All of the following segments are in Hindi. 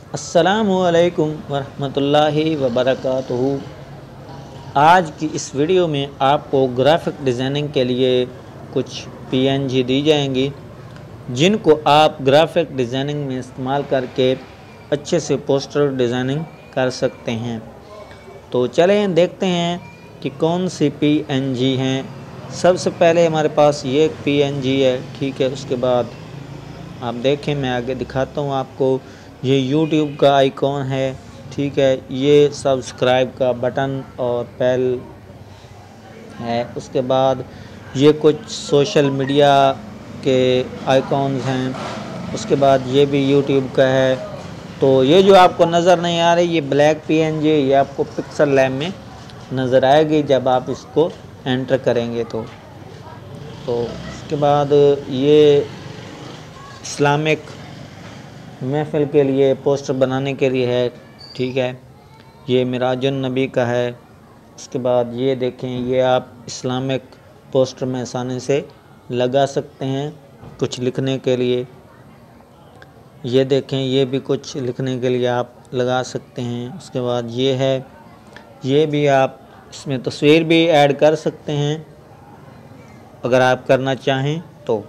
अस्सलामुअलैकुम वरहमतुल्लाहि वबरकातुहू। आज की इस वीडियो में आपको ग्राफिक डिज़ाइनिंग के लिए कुछ पीएनजी दी जाएंगी जिनको आप ग्राफिक डिज़ाइनिंग में इस्तेमाल करके अच्छे से पोस्टर डिज़ाइनिंग कर सकते हैं। तो चलें देखते हैं कि कौन सी पीएनजी हैं। सबसे पहले हमारे पास ये एक पीएनजी है, ठीक है। उसके बाद आप देखें, मैं आगे दिखाता हूँ आपको। ये यूट्यूब का आइकॉन है, ठीक है। ये सब्सक्राइब का बटन और बेल है। उसके बाद ये कुछ सोशल मीडिया के आइकॉन्स हैं। उसके बाद ये भी यूट्यूब का है। तो ये जो आपको नज़र नहीं आ रही, ये ब्लैक पीएनजी, ये आपको पिक्सल लैब में नज़र आएगी जब आप इसको एंटर करेंगे। तो उसके बाद ये इस्लामिक महफ़िल के लिए पोस्टर बनाने के लिए है, ठीक है। ये मिराजुन नबी का है। उसके बाद ये देखें, ये आप इस्लामिक पोस्टर में आसानी से लगा सकते हैं कुछ लिखने के लिए। ये देखें, ये भी कुछ लिखने के लिए आप लगा सकते हैं। उसके बाद ये है, ये भी आप इसमें तस्वीर भी ऐड कर सकते हैं अगर आप करना चाहें तो।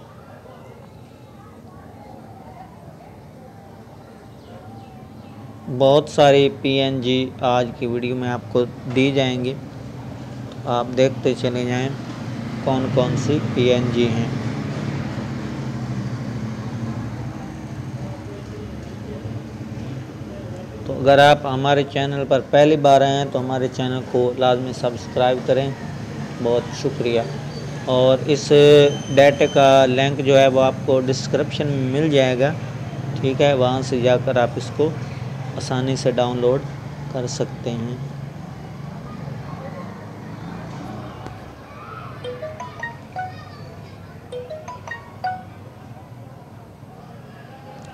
बहुत सारी पीएनजी आज की वीडियो में आपको दी जाएंगी, तो आप देखते चले जाएं कौन कौन सी पीएनजी हैं। तो अगर आप हमारे चैनल पर पहली बार आए हैं तो हमारे चैनल को लाजमी सब्सक्राइब करें, बहुत शुक्रिया। और इस डाटा का लिंक जो है वो आपको डिस्क्रिप्शन में मिल जाएगा, ठीक है। वहाँ से जाकर आप इसको आसानी से डाउनलोड कर सकते हैं।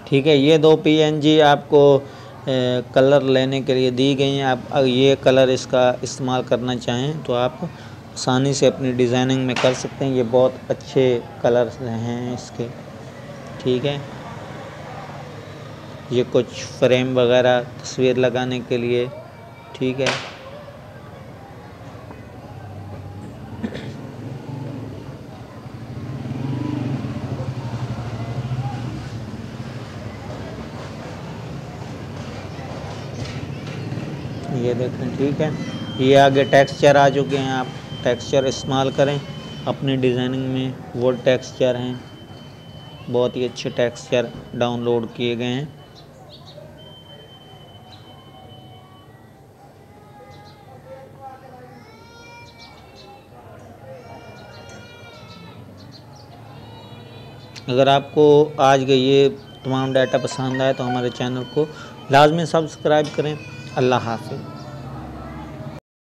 ठीक है, ये दो पीएनजी आपको कलर लेने के लिए दी गई हैं। आप ये कलर इसका इस्तेमाल करना चाहें तो आप आसानी से अपनी डिज़ाइनिंग में कर सकते हैं। ये बहुत अच्छे कलर्स हैं इसके, ठीक है। ये कुछ फ्रेम वगैरह तस्वीर लगाने के लिए, ठीक है। ये देखें, ठीक है। ये आगे टेक्सचर आ चुके हैं, आप टेक्सचर इस्तेमाल करें अपनी डिज़ाइनिंग में। वो टेक्सचर हैं, बहुत ही अच्छे टेक्सचर डाउनलोड किए गए हैं। अगर आपको आज के ये तमाम डाटा पसंद आए तो हमारे चैनल को लाजमी सब्सक्राइब करें। अल्लाह हाफ़िज़।